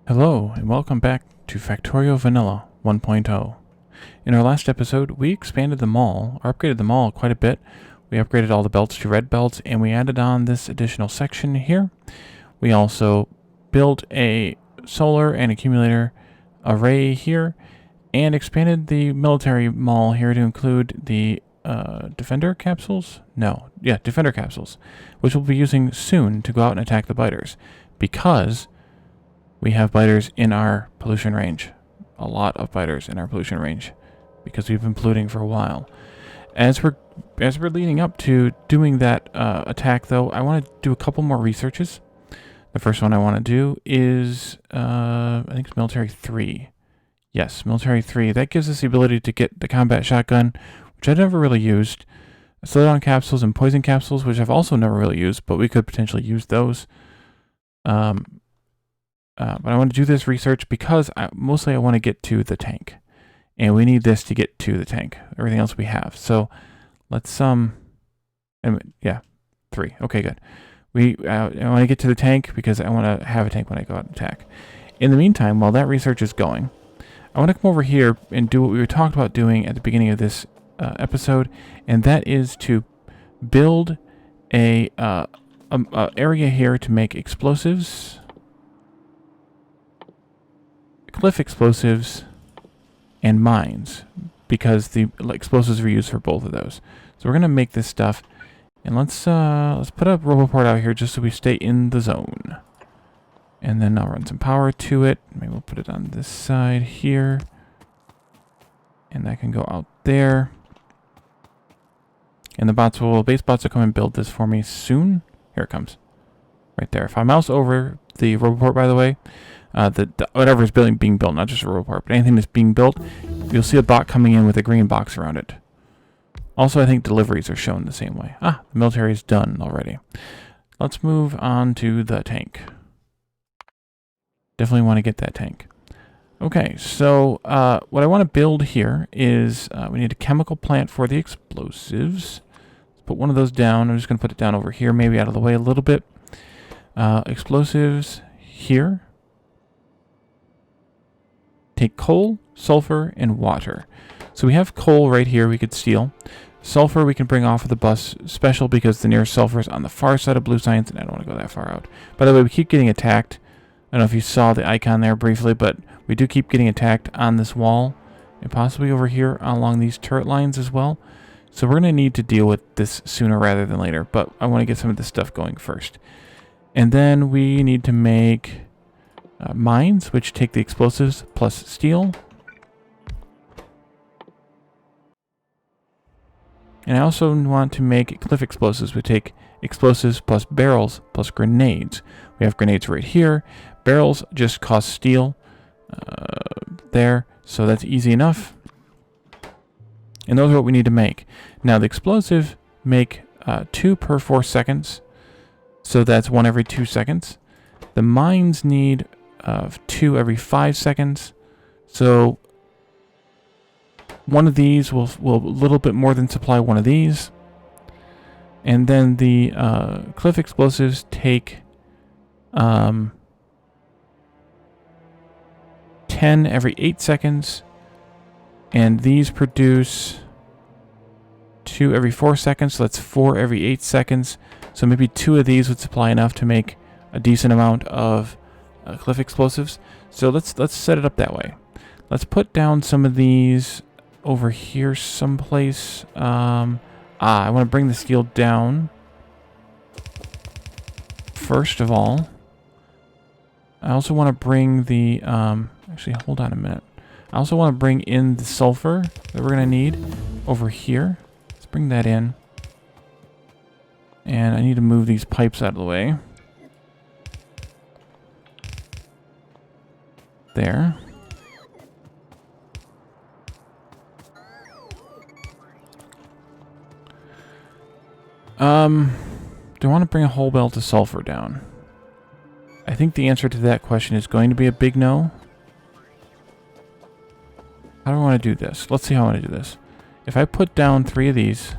Hello, and welcome back to Factorio Vanilla 1.0. In our last episode, we expanded the mall, or upgraded the mall quite a bit. We upgraded all the belts to red belts, and we added on this additional section here. We also built a solar and accumulator array here, and expanded the military mall here to include the defender capsules? Defender capsules, which we'll be using soon to go out and attack the biters, because we have biters in our pollution range. A lot of biters in our pollution range because we've been polluting for a while. As we're leading up to doing that attack, though, I want to do a couple more researches. The first one I want to do is, I think it's Military 3. Yes, Military 3. That gives us the ability to get the combat shotgun, which I've never really used. Slowdown capsules and poison capsules, which I've also never really used, but we could potentially use those. But I want to do this research because mostly I want to get to the tank. And we need this to get to the tank. Everything else we have. So let's, 3. Okay, good. I want to get to the tank because I want to have a tank when I go out and attack. In the meantime, while that research is going, I want to come over here and do what we were talked about doing at the beginning of this episode. And that is to build a area here to make explosives, cliff explosives, and mines, because the explosives are used for both of those. So we're gonna make this stuff, and let's put a roboport out here just so we stay in the zone. And then I'll run some power to it. Maybe we'll put it on this side here, and that can go out there. And the base bots will come and build this for me soon. Here it comes, right there. If I mouse over the roboport, by the way, whatever is being built, not just a roboport, but anything that's being built, you'll see a bot coming in with a green box around it. Also, I think deliveries are shown the same way. The military is done already. Let's move on to the tank. Definitely want to get that tank. Okay, so what I want to build here is we need a chemical plant for the explosives. Let's put one of those down. I'm just going to put it down over here, maybe out of the way a little bit. Explosives here. Take coal, sulfur, and water. So we have coal right here we could steal. Sulfur we can bring off of the bus special because the nearest sulfur is on the far side of blue science, and I don't want to go that far out. By the way, we keep getting attacked. I don't know if you saw the icon there briefly, but we do keep getting attacked on this wall and possibly over here along these turret lines as well. So we're going to need to deal with this sooner rather than later, but I want to get some of this stuff going first. And then we need to make mines, which take the explosives plus steel. And I also want to make cliff explosives, which take explosives plus barrels plus grenades. We have grenades right here. Barrels just cost steel there, so that's easy enough. And those are what we need to make. Now the explosive make 2 per 4 seconds, so that's 1 every 2 seconds. The mines need 2 every 5 seconds. So one of these will a little bit more than supply one of these. And then the cliff explosives take 10 every 8 seconds. And these produce 2 every 4 seconds. So that's 4 every 8 seconds. So maybe 2 of these would supply enough to make a decent amount of cliff explosives. So let's set it up that way. Let's put down some of these over here someplace. I want to bring the steel down first of all. I also want to bring the actually hold on a minute. I also want to bring in the sulfur that we're going to need over here. Let's bring that in. And I need to move these pipes out of the way. There. Do I want to bring a whole belt of sulfur down? I think the answer to that question is going to be a big no. How do I want to do this? Let's see how I want to do this. If I put down 3 of these...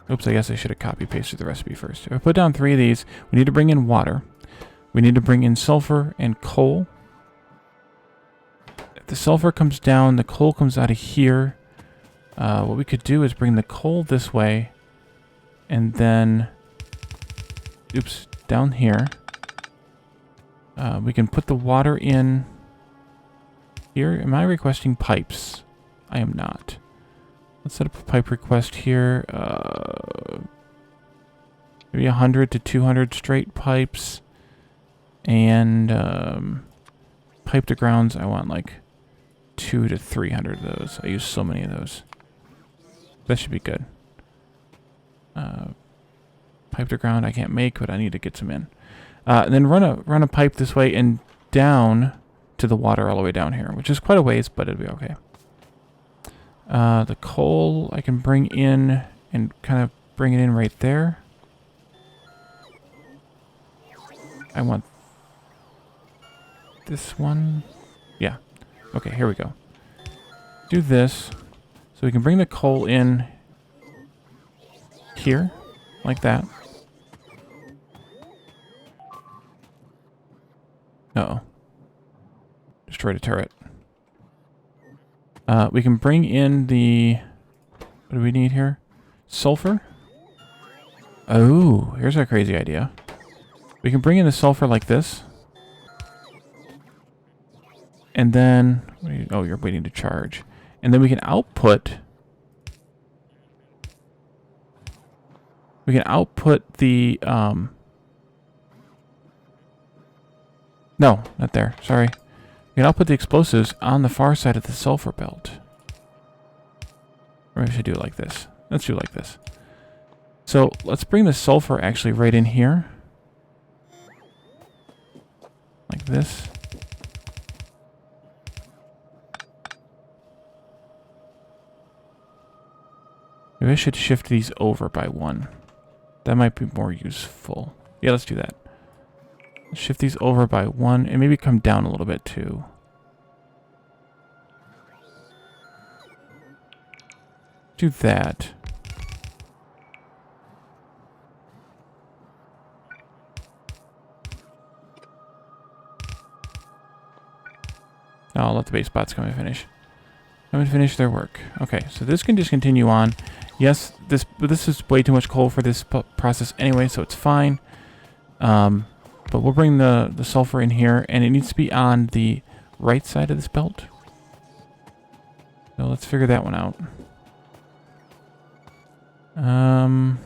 Oops, I guess I should have copy-pasted the recipe first. If I put down 3 of these, we need to bring in water. We need to bring in sulfur and coal. If the sulfur comes down, the coal comes out of here. What we could do is bring the coal this way, and then, oops, down here. We can put the water in here. Am I requesting pipes? I am not. Let's set up a pipe request here. Maybe 100 to 200 straight pipes. And pipe to grounds, I want like 200 to 300 of those. I use so many of those. That should be good. Pipe to ground I can't make, but I need to get some in. And then run a pipe this way and down to the water all the way down here, which is quite a ways, but it'll be okay. The coal I can bring in and kind of bring it in right there. I want this one. Yeah. Okay, here we go. Do this. So we can bring the coal in here, like that. Uh-oh. Destroyed a turret. We can bring in the... What do we need here? Sulfur? Oh, here's our crazy idea. We can bring in the sulfur like this. And then... Oh, you're waiting to charge. And then we can output... We can output the... No, not there. Sorry. We can output the explosives on the far side of the sulfur belt. Or we should do it like this. Let's do it like this. So let's bring the sulfur actually right in here. Like this. Maybe I should shift these over by 1. That might be more useful. Yeah, let's do that. Let's shift these over by 1 and maybe come down a little bit too. Do that. I'll let the base bots come and finish. Come and finish their work. Okay, so this can just continue on. Yes, this is way too much coal for this process anyway, so it's fine. But we'll bring the sulfur in here, and it needs to be on the right side of this belt. So let's figure that one out. A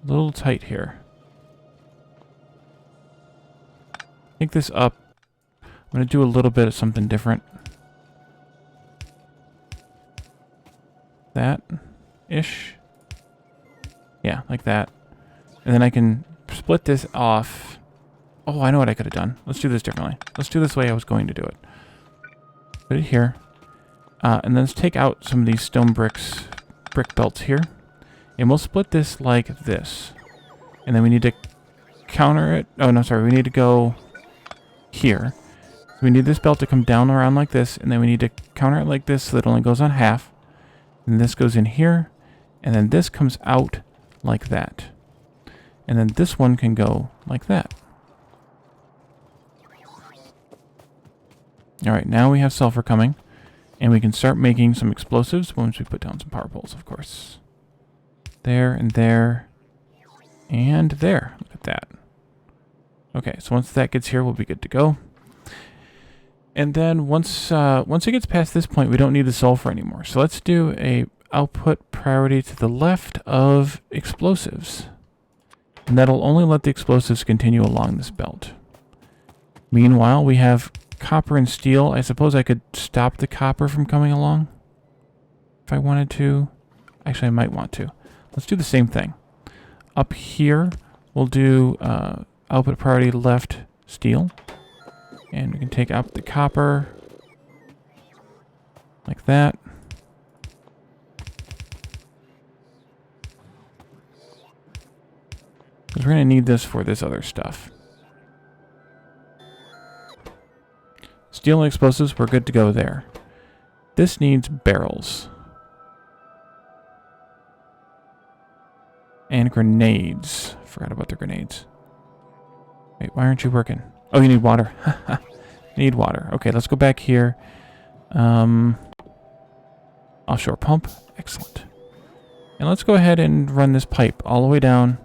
little tight here. Take this up. I'm going to do a little bit of something different. That-ish. Yeah, like that. And then I can split this off. Oh, I know what I could have done. Let's do this differently. Let's do this the way I was going to do it. Put it here. And then let's take out some of these stone brick belts here. And we'll split this like this. And then we need to counter it. Oh, no, sorry. We need to go here. So we need this belt to come down around like this. And then we need to counter it like this so that it only goes on half. And this goes in here. And then this comes out like that. And then this one can go like that. Alright, now we have sulfur coming. And we can start making some explosives once we put down some power poles, of course. There and there. And there. Look at that. Okay, so once that gets here, we'll be good to go. And then once it gets past this point, we don't need the sulfur anymore. So let's do a output priority to the left of explosives. And that'll only let the explosives continue along this belt. Meanwhile, we have copper and steel. I suppose I could stop the copper from coming along if I wanted to. Actually, I might want to. Let's do the same thing. Up here, we'll do output priority left steel. And we can take out the copper like that. Because we're going to need this for this other stuff. Steel and explosives, we're good to go there. This needs barrels. And grenades. Forgot about the grenades. Wait, why aren't you working? Oh, you need water. Need water. Okay, let's go back here. Offshore pump. Excellent. And let's go ahead and run this pipe all the way down.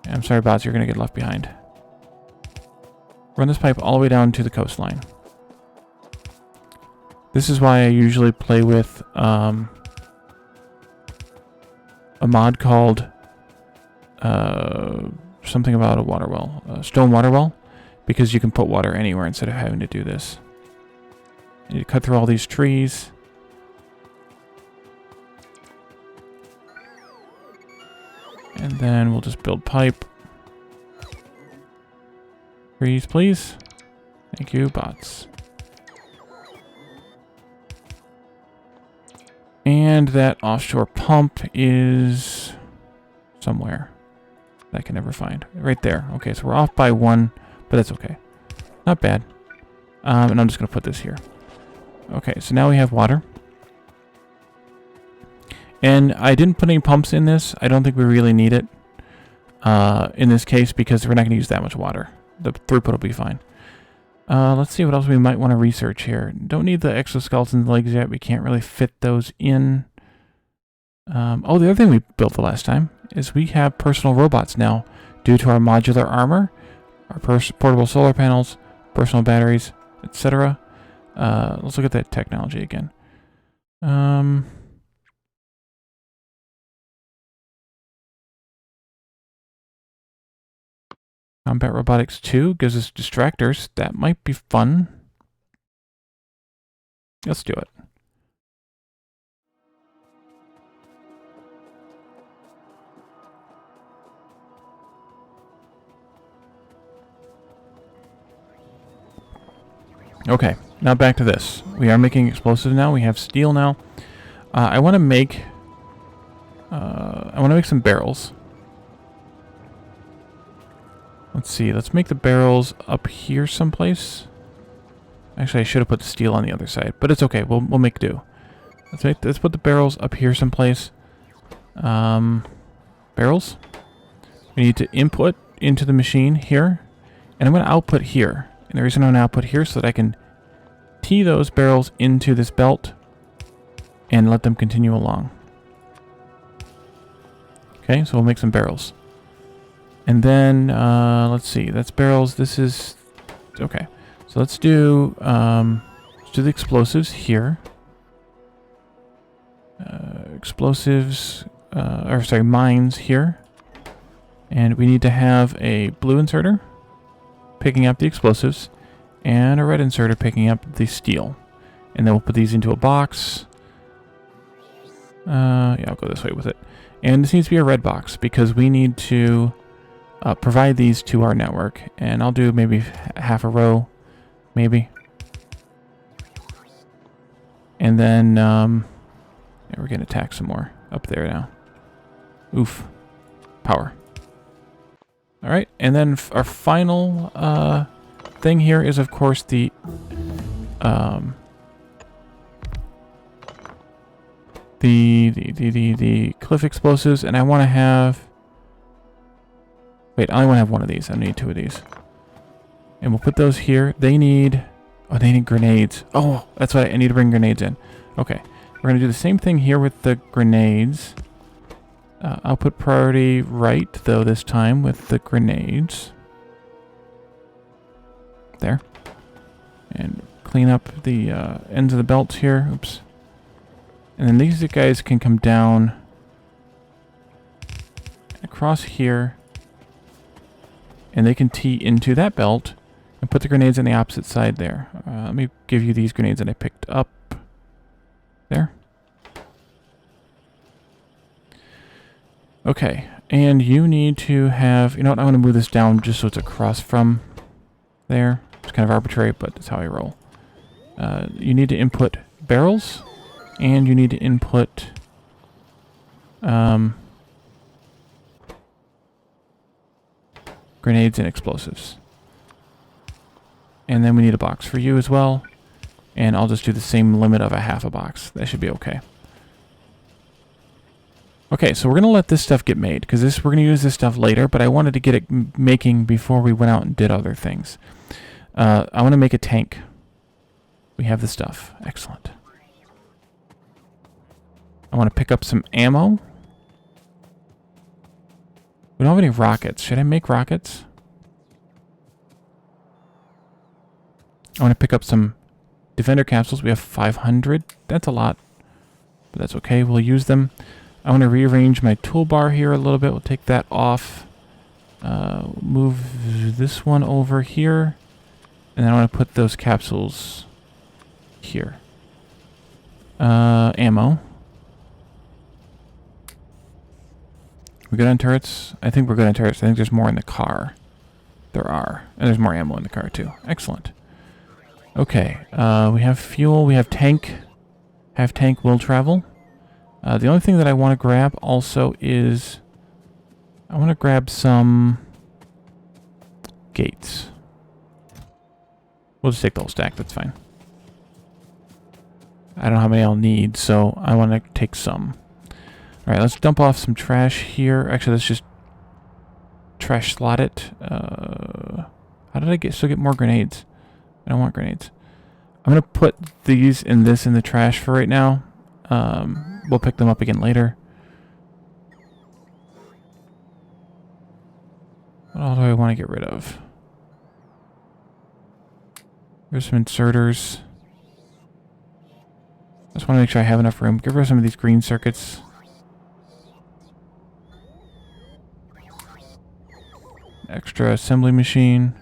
I'm sorry, bots, you're going to get left behind. Run this pipe all the way down to the coastline. This is why I usually play with a mod called something about a water well. A stone water well. Because you can put water anywhere instead of having to do this. You need to cut through all these trees. And then we'll just build pipe. Trees, please. Thank you, bots. And that offshore pump is somewhere that I can never find. Right there. Okay, so we're off by 1, but that's okay. Not bad. And I'm just going to put this here. Okay, so now we have water. And I didn't put any pumps in this. I don't think we really need it in this case because we're not going to use that much water. The throughput will be fine. Let's see what else we might want to research here. Don't need the exoskeleton legs yet. We can't really fit those in. Oh, the other thing we built the last time is we have personal robots now due to our modular armor, our portable solar panels, personal batteries, etc. Let's look at that technology again. Combat Robotics 2 gives us distractors. That might be fun. Let's do it. Okay, now back to this. We are making explosives now. We have steel now. I want to make some barrels. Let's see. Let's make the barrels up here someplace. Actually, I should have put the steel on the other side, but it's okay. We'll make do. Let's put the barrels up here someplace. Barrels. We need to input into the machine here, and I'm going to output here. And the reason I'm going to output here so that I can tee those barrels into this belt and let them continue along. Okay, so we'll make some barrels. And then, let's see, that's barrels. This is, okay. So let's do the explosives here. Mines here. And we need to have a blue inserter picking up the explosives and a red inserter picking up the steel. And then we'll put these into a box. Yeah, I'll go this way with it. And this needs to be a red box because we need to provide these to our network. And I'll do maybe half a row, maybe. And then yeah, we're getting attacked some more up there now. Oof. Power. All right, and then our final thing here is, of course, the cliff explosives, and I want to have. Wait, I only want to have one of these. I need 2 of these, and we'll put those here. They need. Oh, they need grenades. Oh, that's why I need to bring grenades in. Okay, we're gonna do the same thing here with the grenades. I'll put priority right, though, this time with the grenades. There. And clean up the ends of the belts here. Oops. And then these guys can come down across here. And they can tee into that belt and put the grenades on the opposite side there. Let me give you these grenades that I picked up. There. Okay, and you need to have, you know what, I'm going to move this down just so it's across from there. It's kind of arbitrary, but that's how I roll. You need to input barrels, and you need to input grenades and explosives. And then we need a box for you as well, and I'll just do the same limit of a half a box. That should be okay. Okay, so we're going to let this stuff get made, because we're going to use this stuff later, but I wanted to get it making before we went out and did other things. I want to make a tank. We have the stuff. Excellent. I want to pick up some ammo. We don't have any rockets. Should I make rockets? I want to pick up some defender capsules. We have 500. That's a lot, but that's okay. We'll use them. I want to rearrange my toolbar here a little bit. We'll take that off. Move this one over here. And then I want to put those capsules here. Ammo. We good on turrets? I think we're good on turrets. I think there's more in the car. There are. And there's more ammo in the car too. Excellent. Okay. We have fuel. We have tank. Have tank will travel. The only thing that I want to grab also is... I want to grab some... gates. We'll just take the whole stack. That's fine. I don't know how many I'll need, so I want to take some. Alright, let's dump off some trash here. Actually, let's just trash slot it. How did I still get more grenades? I don't want grenades. I'm going to put these and this in the trash for right now. We'll pick them up again later. What all do I want to get rid of? There's some inserters. I just want to make sure I have enough room. Get rid of some of these green circuits. Extra assembly machine.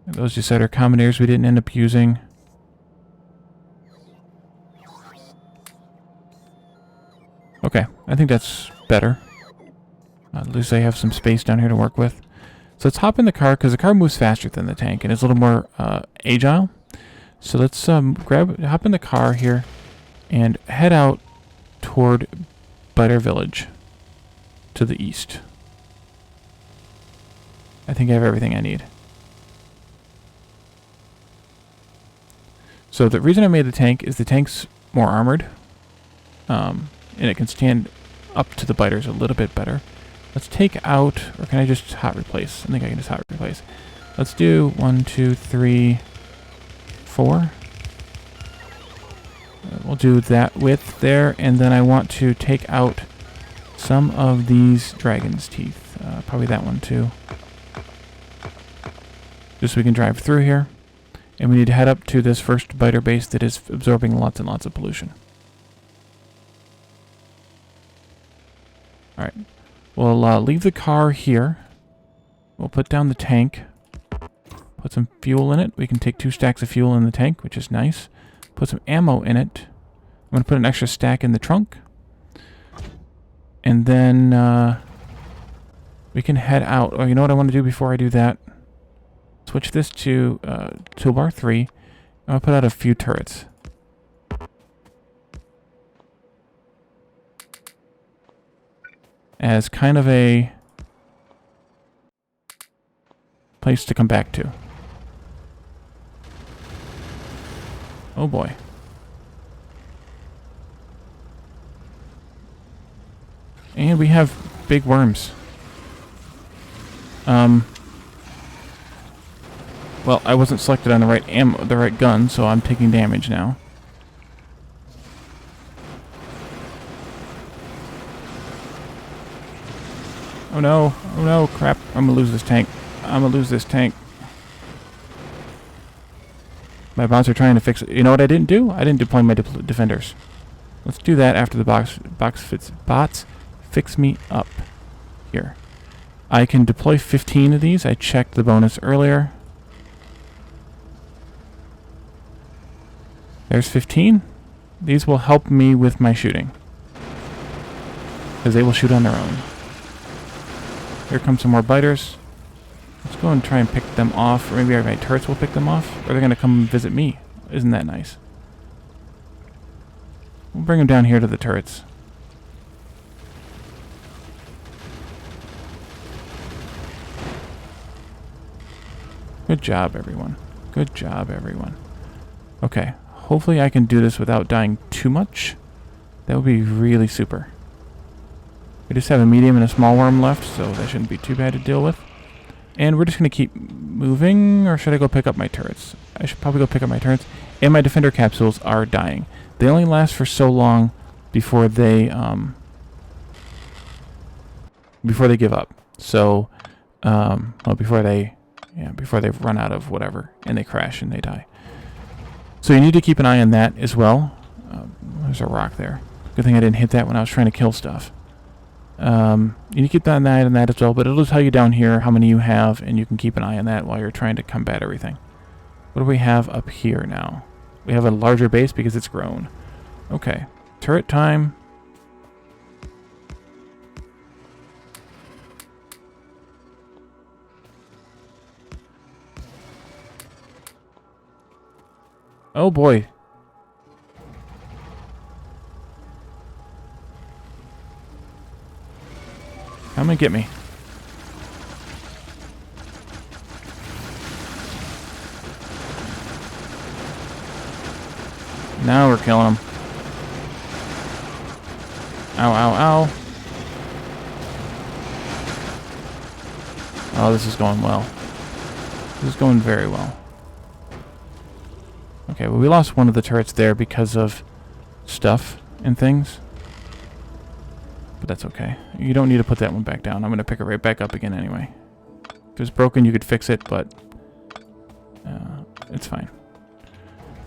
Those just said are combinators we didn't end up using. Okay, I think that's better. At least I have some space down here to work with. So let's hop in the car, because the car moves faster than the tank, and it's a little more agile. So let's hop in the car here, and head out toward Biter Village to the east. I think I have everything I need. So the reason I made the tank is the tank's more armored, and it can stand up to the biters a little bit better. Let's take out, or can I just hot replace? I think I can just hot replace. Let's do 1, 2, 3, 4. We'll do that width there, and then I want to take out some of these dragon's teeth. Probably that one too. Just so we can drive through here. And we need to head up to this first biter base that is absorbing lots and lots of pollution. Alright. We'll leave the car here. We'll put down the tank. Put some fuel in it. We can take 2 stacks of fuel in the tank, which is nice. Put some ammo in it. I'm going to put an extra stack in the trunk. And then we can head out. Oh, you know what I want to do before I do that? Switch this to toolbar 3. I'll put out a few turrets. As kind of a place to come back to. Oh boy. And we have big worms. Well, I wasn't selected on the right gun, so I'm taking damage now. Oh no, crap. I'm gonna lose this tank. My bots are trying to fix it. You know what I didn't do? I didn't deploy my defenders. Let's do that after the bots fix me up here. I can deploy 15 of these. I checked the bonus earlier. There's 15. These will help me with my shooting, because they will shoot on their own. Here come some more biters. Let's go and try and pick them off. Or maybe my turrets will pick them off. Or they're going to come visit me. Isn't that nice? We'll bring them down here to the turrets. Good job, everyone. Good job, everyone. Okay. Hopefully I can do this without dying too much. That would be really super. We just have a medium and a small worm left, so that shouldn't be too bad to deal with. And we're just going to keep moving, or should I go pick up my turrets? I should probably go pick up my turrets. And my defender capsules are dying. They only last for so long before they give up. So, well, before they run out of whatever, and they crash and they die. So you need to keep an eye on that as well. There's a rock there. Good thing I didn't hit that when I was trying to kill stuff. You need to keep an eye on that as well, but it'll tell you down here how many you have, and you can keep an eye on that while you're trying to combat everything. What do we have up here now? We have a larger base because it's grown. Okay. Turret time. Oh boy. Come and get me. Now we're killing them. Ow, ow, ow. Oh, this is going well. This is going very well. Okay, well, we lost one of the turrets there because of stuff and things. But that's okay. You don't need to put that one back down. I'm going to pick it right back up again anyway. If it's broken, you could fix it, but it's fine.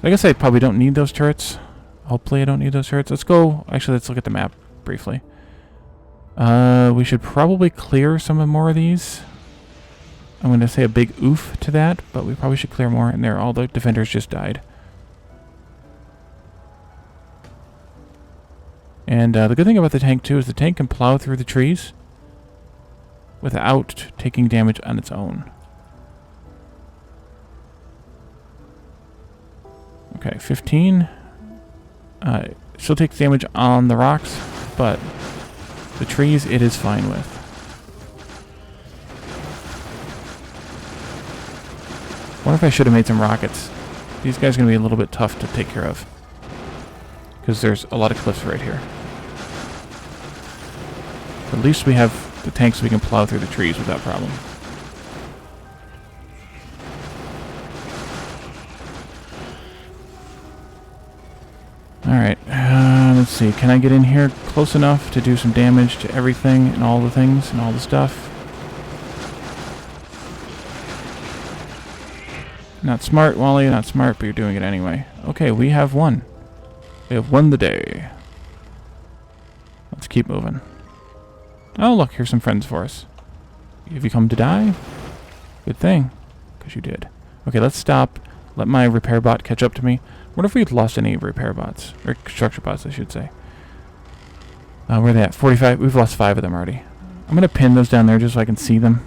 I guess I probably don't need those turrets. Hopefully I don't need those turrets. Let's go. Actually, let's look at the map briefly. We should probably clear some more of these. I'm going to say a big oof to that, but we probably should clear more. And there, all the defenders just died. And the good thing about the tank, too, is the tank can plow through the trees without taking damage on its own. Okay, 15. Still takes damage on the rocks, but the trees it is fine with. Wonder if I should have made some rockets. These guys are going to be a little bit tough to take care of, because there's a lot of cliffs right here. At least we have the tanks so we can plow through the trees without problem. Alright, let's see. Can I get in here close enough to do some damage to everything and all the things and all the stuff? Not smart, Wally, not smart, but you're doing it anyway. Okay, we have won. We have won the day. Let's keep moving. Oh, look, here's some friends for us. Have you come to die? Good thing, because you did. Okay, let's stop. Let my repair bot catch up to me. What if we've lost any repair bots? Or construction bots, I should say. Where are they at? 45? We've lost 5 of them already. I'm going to pin those down there just so I can see them.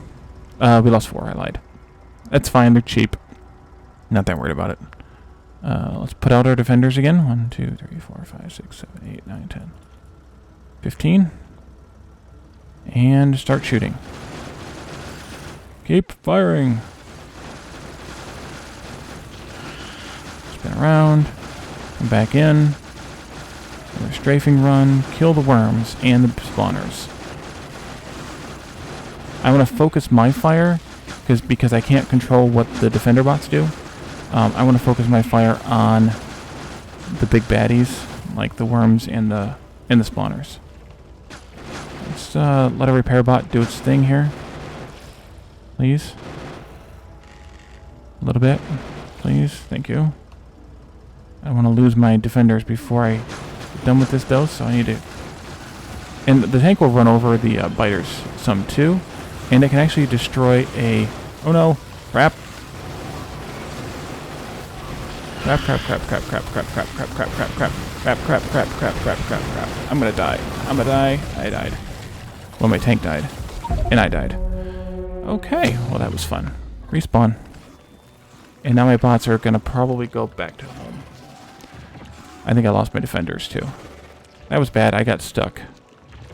We lost 4, I lied. That's fine, they're cheap. Not that worried about it. Let's put out our defenders again. 1, 2, 3, 4, 5, 6, 7, 8, 9, 10. 15. And start shooting. Keep firing. Spin around. Come back in. Another strafing run. Kill the worms and the spawners. I want to focus my fire because I can't control what the defender bots do. I want to focus my fire on the big baddies, like the worms and the spawners. Let's let a repair bot do its thing here, please. A little bit, please. Thank you. I don't want to lose my defenders before I get done with this, though, so I need to. And the tank will run over the biters some too, and it can actually destroy a. Oh no! Crap! Crap, crap, crap, crap, crap, crap, crap, crap, crap, crap, crap, crap, crap, crap, crap, crap, crap, crap. I'm gonna die. I'm gonna die. I died. Well, my tank died. And I died. Okay, well that was fun. Respawn. And now my bots are gonna probably go back to home. I think I lost my defenders too. That was bad. I got stuck.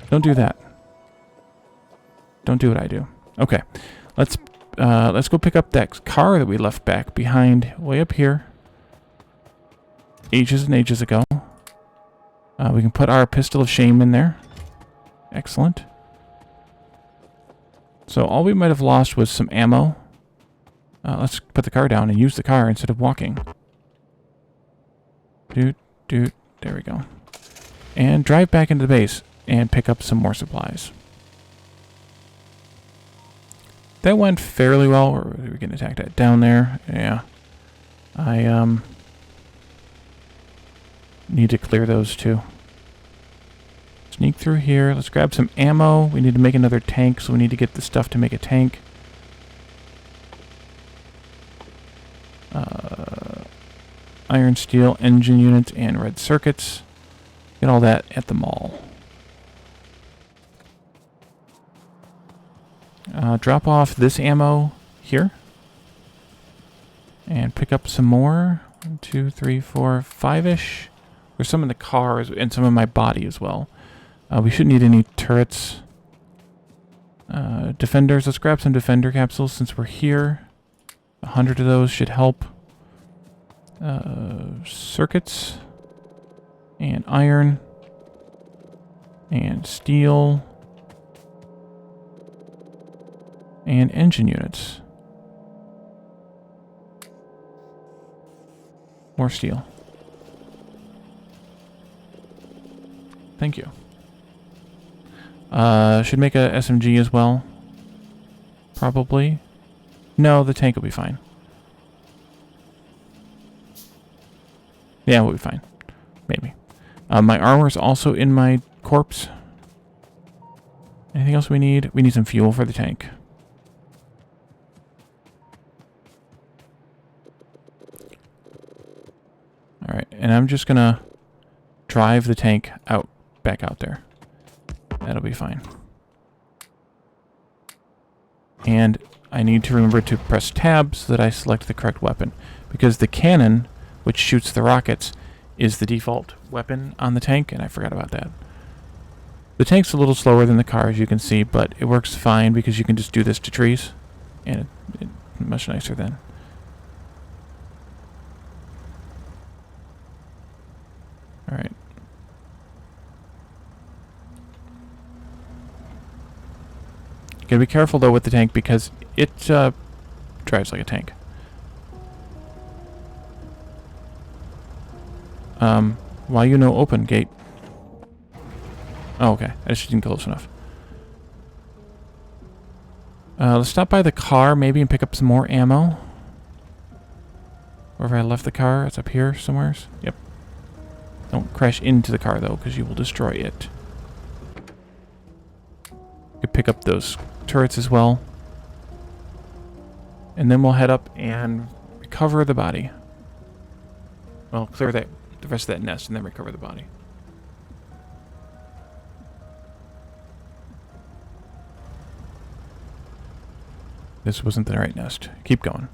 Don't do that. Don't do what I do. Okay. Let's go pick up that car that we left back behind way up here. Ages and ages ago. We can put our pistol of shame in there. Excellent. So all we might have lost was some ammo. Let's put the car down and use the car instead of walking. There we go. And drive back into the base and pick up some more supplies. That went fairly well. Or we're getting attacked at down there. Yeah. I need to clear those too. Sneak through here. Let's grab some ammo. We need to make another tank, so we need to get the stuff to make a tank. Iron, steel, engine units, and red circuits. Get all that at the mall. Drop off this ammo here. And pick up some more. 1, 2, 3, 4, 5-ish. There's some in the car and some in my body as well. We shouldn't need any turrets. Defenders. Let's grab some defender capsules since we're here. 100 of those should help. Circuits. And iron. And steel. And engine units. More steel. Thank you. Should make a SMG as well. Probably. No, the tank will be fine. Yeah, we'll be fine. Maybe. My armor's also in my corpse. Anything else we need? We need some fuel for the tank. Alright, and I'm just gonna drive the tank back out there. That'll be fine. And I need to remember to press tab so that I select the correct weapon. Because the cannon, which shoots the rockets, is the default weapon on the tank, and I forgot about that. The tank's a little slower than the car, as you can see, but it works fine because you can just do this to trees. And it's much nicer then. Alright. Gotta be careful though with the tank because it drives like a tank. Why you no open gate? Oh, okay. I just didn't go close enough. Let's stop by the car maybe and pick up some more ammo. Wherever I left the car, it's up here somewhere. Yep. Don't crash into the car though, because you will destroy it. You can pick up those turrets as well. And then we'll head up and recover the body. Well, clear the rest of that nest and then recover the body. This wasn't the right nest. Keep going.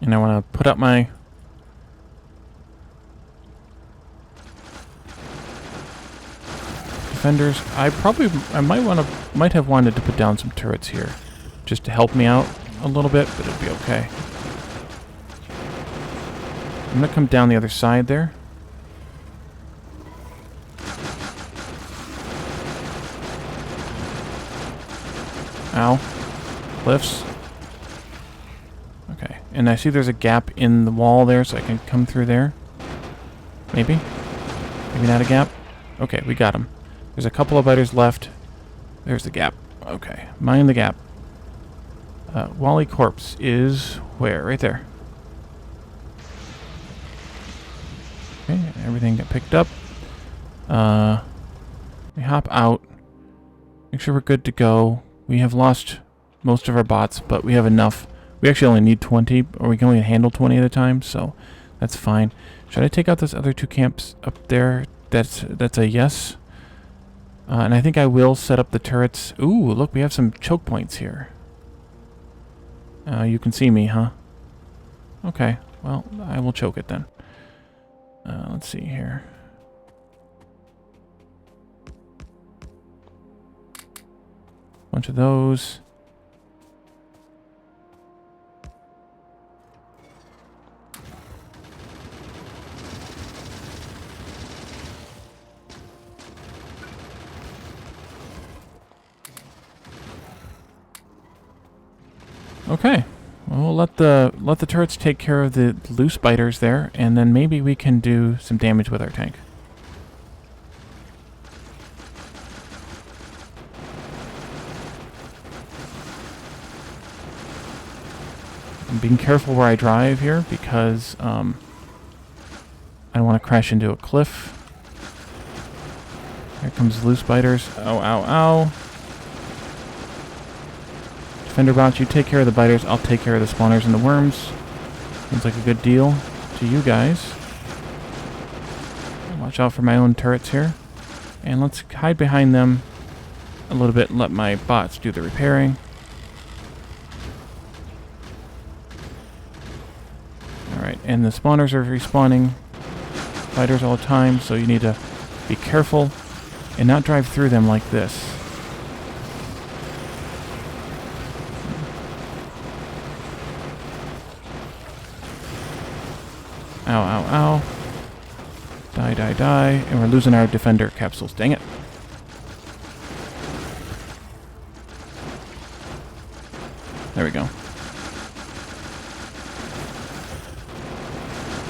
And I want to put up my defenders. I might have wanted to put down some turrets here just to help me out a little bit, but it'll be okay. I'm gonna come down the other side there. Ow. Lifts. Okay, and I see there's a gap in the wall there, so I can come through there. Maybe? Maybe not a gap? Okay, we got him. There's a couple of biters left. There's the gap. Okay, mind the gap. Wally corpse is where? Right there. Okay, everything got picked up. We hop out. Make sure we're good to go. We have lost most of our bots, but we have enough. We actually only need 20, or we can only handle 20 at a time, so that's fine. Should I take out those other two camps up there? That's a yes. And I think I will set up the turrets. Ooh, look, we have some choke points here. You can see me, huh? Okay, well, I will choke it then. Let's see here. Bunch of those. Okay. Well, let the turrets take care of the loose biters there, and then maybe we can do some damage with our tank. I'm being careful where I drive here because I don't want to crash into a cliff. Here comes loose biters. Ow, ow, ow. Defender bots, you take care of the biters, I'll take care of the spawners and the worms. Seems like a good deal to you guys. Watch out for my own turrets here. And let's hide behind them a little bit and let my bots do the repairing. Alright, and the spawners are respawning biters all the time, so you need to be careful and not drive through them like this. Ow, ow, ow. Die, die, die. And we're losing our defender capsules. Dang it. There we go.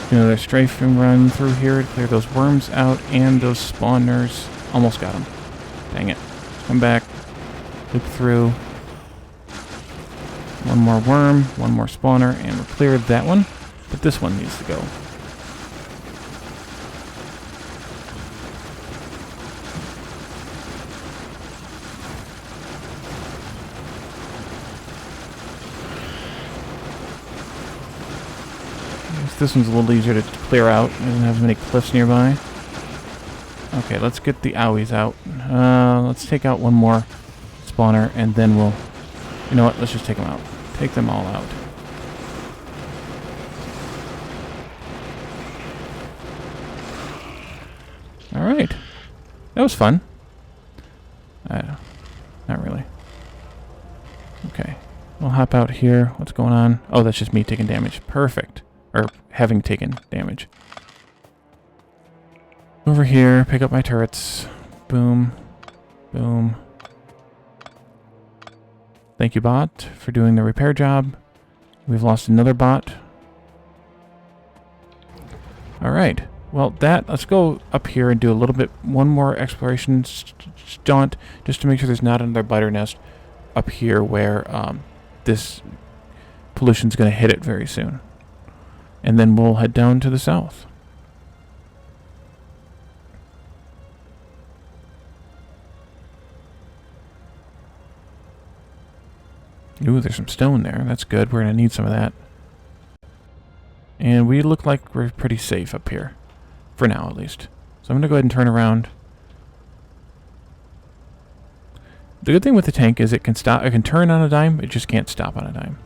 Another strafing run through here to clear those worms out and those spawners. Almost got them. Dang it. Come back. Loop through. One more worm, one more spawner, and we're cleared that one. But this one needs to go. This one's a little easier to clear out. It doesn't have as many cliffs nearby. Okay, let's get the owies out. Let's take out one more spawner, and then we'll... You know what? Let's just take them out. Take them all out. Alright. That was fun. Not really. Okay. We'll hop out here. What's going on? Oh, that's just me taking damage. Perfect. Or having taken damage. Over here, pick up my turrets. Boom. Boom. Thank you, bot, for doing the repair job. We've lost another bot. Alright. Well, let's go up here and do a little bit, one more exploration stunt, just to make sure there's not another biter nest up here where this pollution's going to hit it very soon. And then we'll head down to the south. Ooh, there's some stone there. That's good. We're going to need some of that. And we look like we're pretty safe up here. For now, at least. So I'm going to go ahead and turn around. The good thing with the tank is it can stop. It can turn on a dime. It just can't stop on a dime.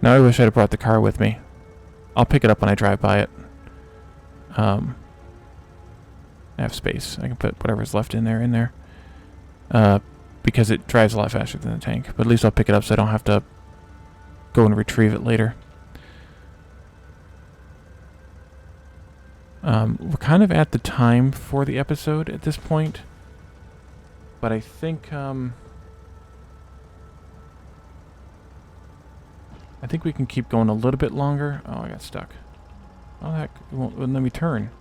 Now I wish I'd have brought the car with me. I'll pick it up when I drive by it. I have space. I can put whatever's left in there. Because it drives a lot faster than the tank. But at least I'll pick it up so I don't have to go and retrieve it later. We're kind of at the time for the episode at this point. But I think... I think we can keep going a little bit longer. Oh, I got stuck. Oh, heck. It won't let me turn.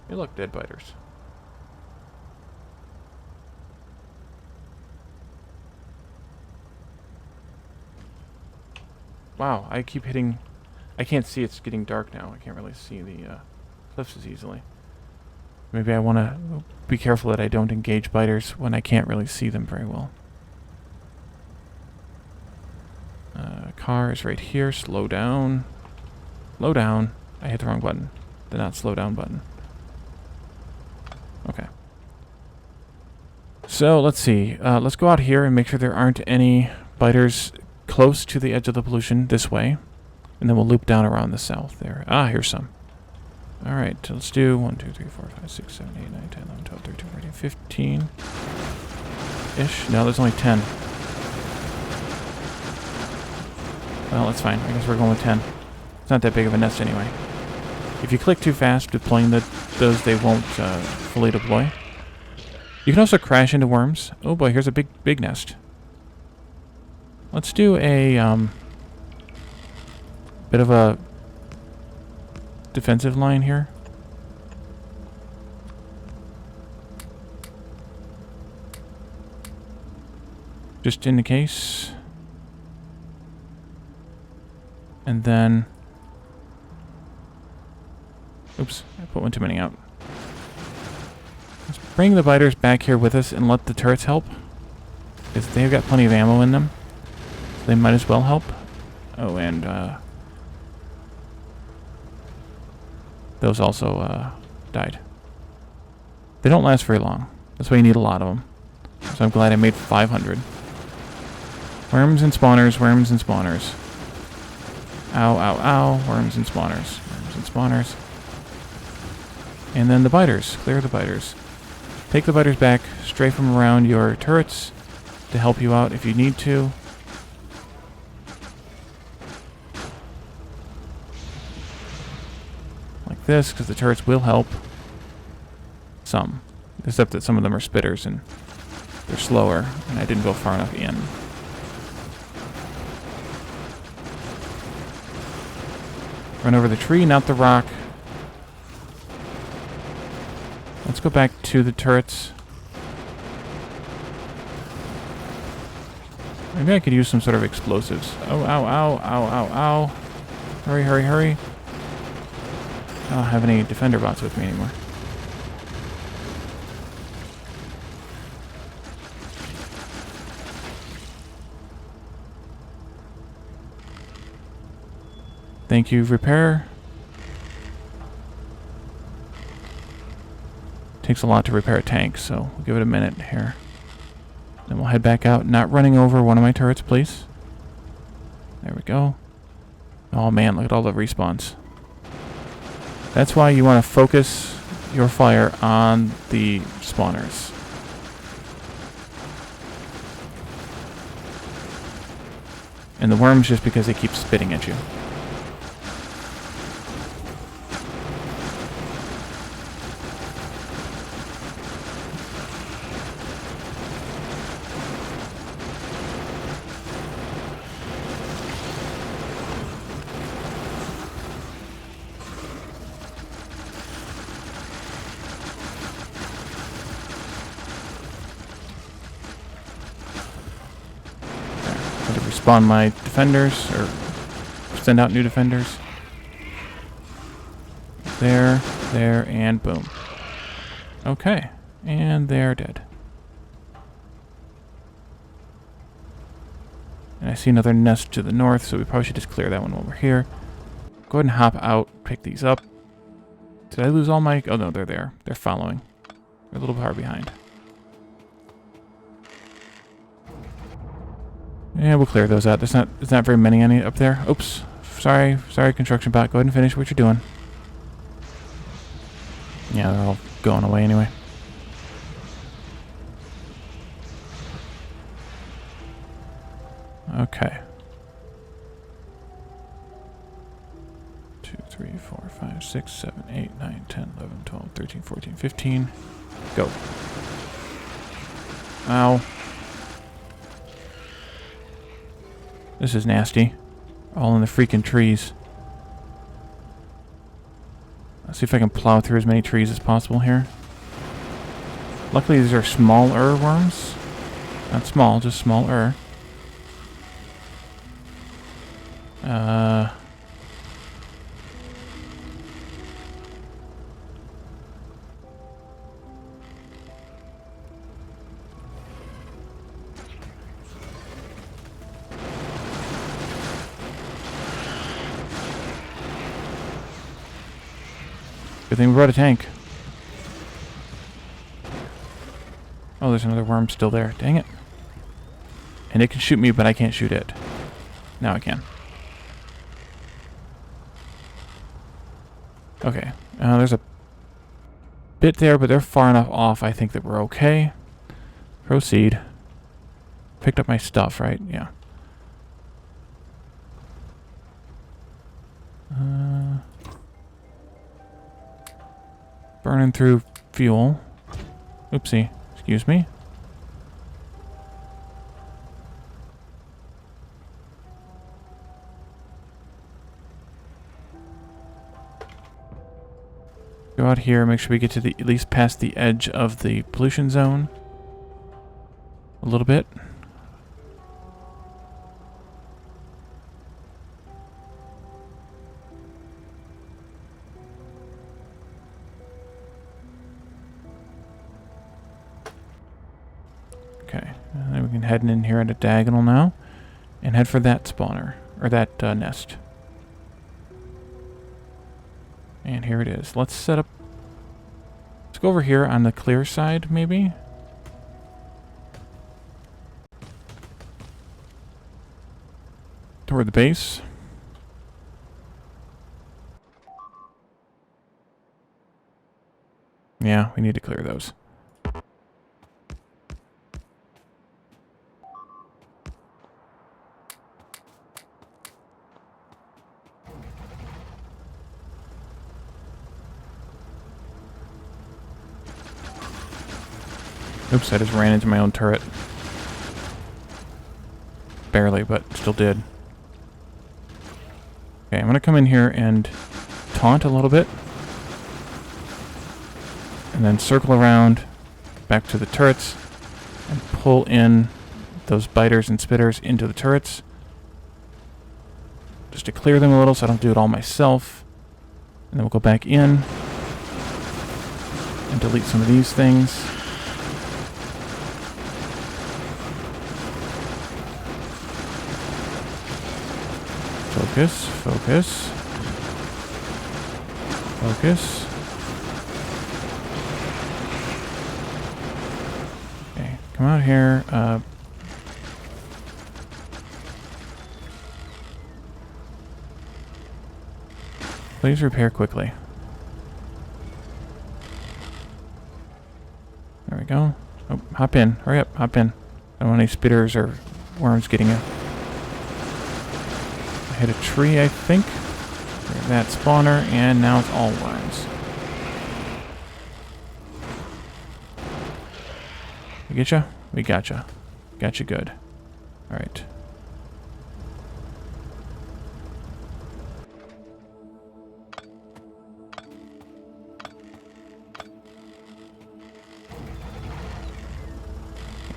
Hey, look, dead biters. Wow, I keep hitting... I can't see, it's getting dark now. I can't really see the cliffs as easily. Maybe I want to be careful that I don't engage biters when I can't really see them very well. Car is right here. Slow down. Slow down. I hit the wrong button. The not slow down button. Okay. So let's see. Let's go out here and make sure there aren't any biters close to the edge of the pollution this way. And then we'll loop down around the south there. Ah, here's some. Alright, so let's do 1, 2, 3, 4, 5, 6, 7, 8, 9, 10, 11, 12, 13, 14, 15-ish. No, there's only 10. Well, that's fine. I guess we're going with 10. It's not that big of a nest anyway. If you click too fast deploying those, they won't fully deploy. You can also crash into worms. Oh boy, here's a big nest. Let's do a bit of a defensive line here. Just in the case. And then... Oops, I put one too many out. Let's bring the biters back here with us and let the turrets help. Because they've got plenty of ammo in them. So they might as well help. Oh, and those also died. They don't last very long. That's why you need a lot of them. So I'm glad I made 500. Worms and spawners, worms and spawners. Ow, ow, ow. Worms and spawners. Worms and spawners. And then the biters. Clear the biters. Take the biters back, strafe them around your turrets to help you out if you need to. Like this, because the turrets will help. Some. Except that some of them are spitters and they're slower, and I didn't go far enough in. Run over the tree, not the rock. Let's go back to the turrets. Maybe I could use some sort of explosives. Oh, ow, ow, ow, ow, ow. Hurry, hurry, hurry. I don't have any defender bots with me anymore. Thank you, repair. Takes a lot to repair a tank, so we'll give it a minute here. Then we'll head back out, not running over one of my turrets, please. There we go. Oh man, look at all the respawns. That's why you want to focus your fire on the spawners. And the worms just because they keep spitting at you. Respawn my defenders, or send out new defenders. There, and boom. Okay, and they're dead. And I see another nest to the north, so we probably should just clear that one while we're here. Go ahead and hop out, pick these up. Did I lose all my... Oh no, they're there. They're following. They're a little far behind. Yeah, we'll clear those out. There's not very many any up there. Oops. Sorry, construction bot. Go ahead and finish what you're doing. Yeah, they're all going away anyway. Okay. 2, 3, 4, 5, 6, 7, 8, 9, 10, 11, 12, 13, 14, 15. Go. Ow. This is nasty. All in the freaking trees. Let's see if I can plow through as many trees as possible here. Luckily these are smaller worms. Not small, just smaller. Good thing we brought a tank. Oh, Oh, there's another worm still there. Dang it. And it can shoot me, but I can't shoot it. Now I can. Okay. There's a bit there, but they're far enough off, I think, that we're okay. Proceed. Picked up my stuff, right? Yeah. Burning through fuel. Oopsie. Excuse me. Go out here, make sure we get to the at least past the edge of the pollution zone. A little bit. Okay, and then we can head in here at a diagonal now and head for that spawner, or that nest. And here it is. Let's set up... Let's go over here on the clear side, maybe? Toward the base. Yeah, we need to clear those. Oops, I just ran into my own turret. Barely, but still did. Okay, I'm gonna come in here and taunt a little bit. And then circle around back to the turrets and pull in those biters and spitters into the turrets. Just to clear them a little so I don't do it all myself. And then we'll go back in and delete some of these things. Focus, focus, focus. Okay, come out here. Please repair quickly. There we go. Oh, hop in. Hurry up, hop in. I don't want any spitters or worms getting you. Hit a tree, I think. There's that spawner, and now it's all worms. We get ya? We gotcha. Gotcha good. Alright.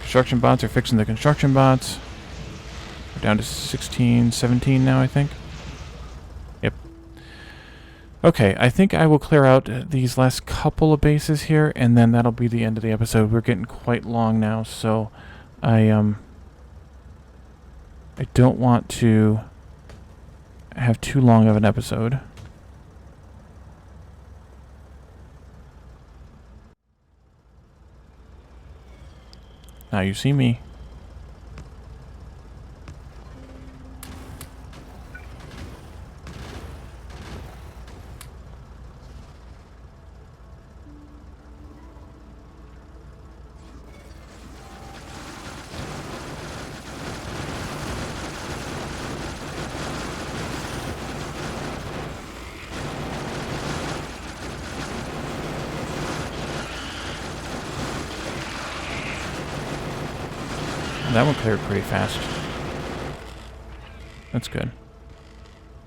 Construction bots are fixing the construction bots. Down to 16, 17 now, I think. Yep. Okay, I think I will clear out these last couple of bases here, and then that'll be the end of the episode. We're getting quite long now, so I don't want to have too long of an episode. Now you see me. That one cleared pretty fast. That's good.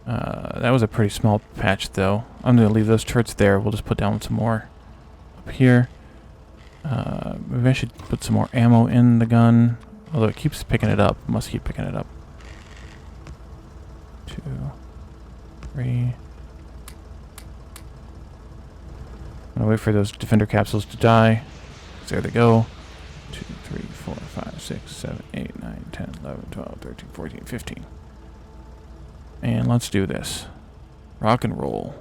That was a pretty small patch, though. I'm going to leave those turrets there. We'll just put down some more up here. Maybe I should put some more ammo in the gun. Although it keeps picking it up. It must keep picking it up. 2, 3. I'm going to wait for those defender capsules to die. There they go. 2, 3, 4, 5, 6, 7, 8, 9, 10, 11, 12, 13, 14, 15. And let's do this. Rock and roll.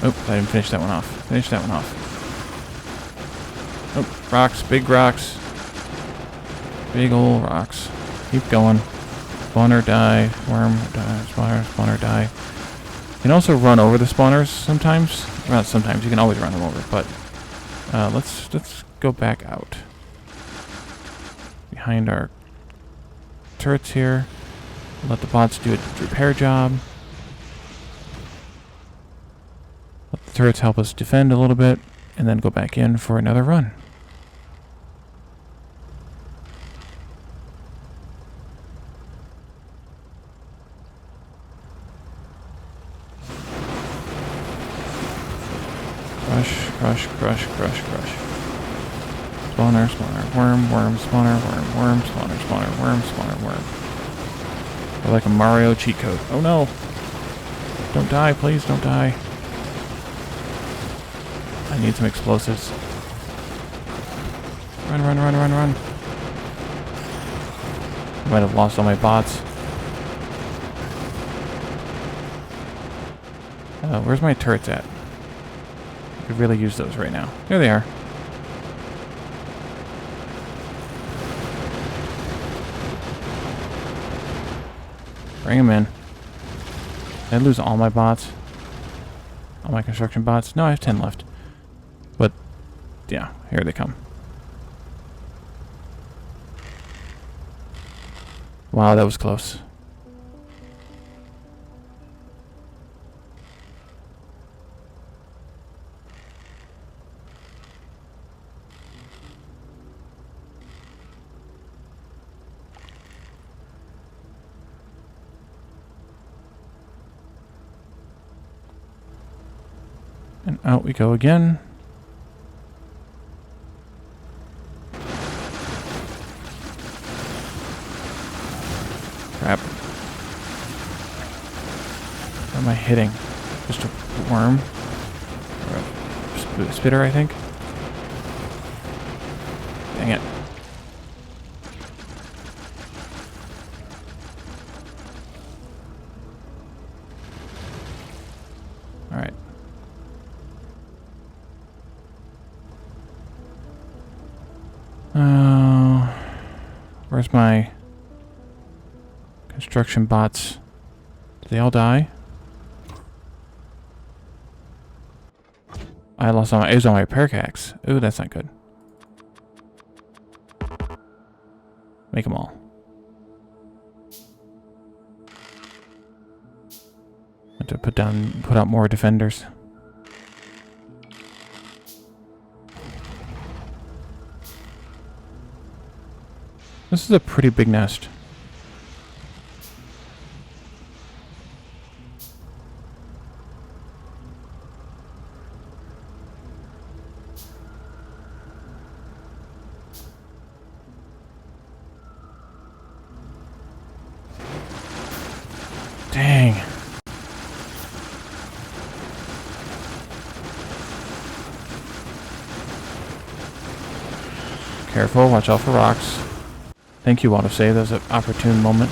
Oh, I didn't finish that one off. Finish that one off. Oh, rocks. Big rocks. Big old rocks. Keep going. Spawn or die. Worm, die. Spawner, spawn or die. You can also run over the spawners sometimes. Well, not sometimes. You can always run them over, but let's go back out. Behind our turrets here. Let the bots do a repair job. Let the turrets help us defend a little bit, and then go back in for another run. Crush, crush, crush, crush, crush. Spawner, spawner, worm, worm, spawner, worm, worm, spawner, spawner, worm, spawner, worm. Or like a Mario cheat code. Oh no! Don't die, please don't die. I need some explosives. Run, run, run, run, run. I might have lost all my bots. Where's my turrets at? I could really use those right now. There they are. Bring them in. Did I lose all my bots? All my construction bots? No, I have 10 left. But, yeah, here they come. Wow, that was close. And out we go again. Crap. What am I hitting? Just a worm? Or a spitter, I think? Dang it. Alright. Where's my construction bots? Did they all die? I lost all my. It was on my repair axe. Ooh, that's not good. Make them all. Have to put out more defenders. This is a pretty big nest. Dang. Careful, watch out for rocks. Thank you, autosave. That was an opportune moment.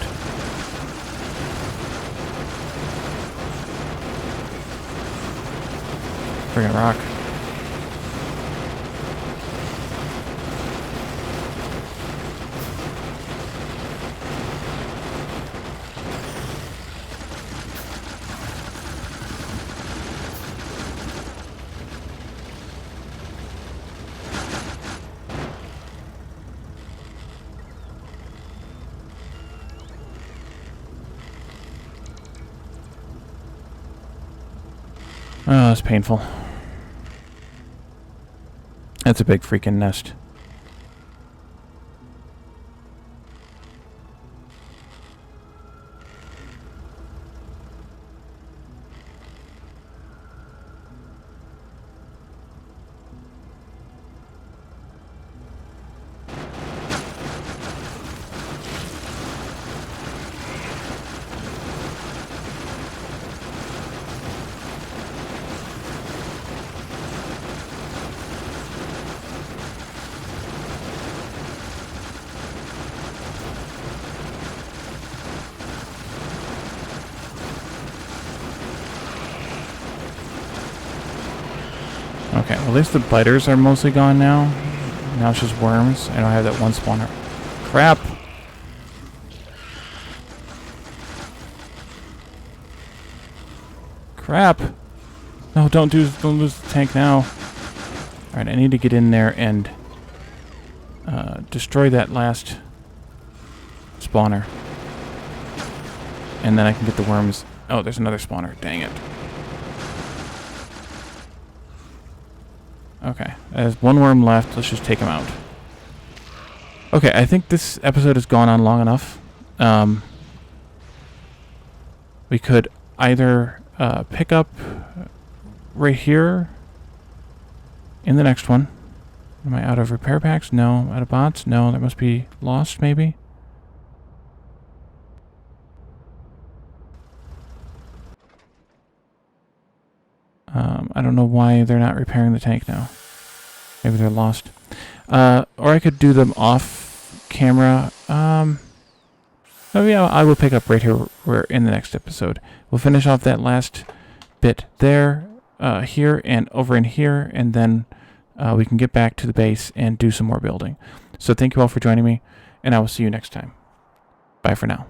Friggin' rock. Oh, that's painful. That's a big freaking nest. Okay, well, at least the biters are mostly gone now. Now it's just worms. I don't have that one spawner. Crap! Crap! No, don't lose the tank now. Alright, I need to get in there and destroy that last spawner. And then I can get the worms. Oh, there's another spawner. Dang it. Okay, there's one worm left. Let's just take him out. Okay, I think this episode has gone on long enough. We could either pick up right here in the next one. Am I out of repair packs? No. Out of bots? No. That must be lost, maybe? I don't know why they're not repairing the tank now. Maybe they're lost. Or I could do them off camera. Maybe I will pick up right here in the next episode. We'll finish off that last bit there, here, and over in here, and then we can get back to the base and do some more building. So thank you all for joining me, and I will see you next time. Bye for now.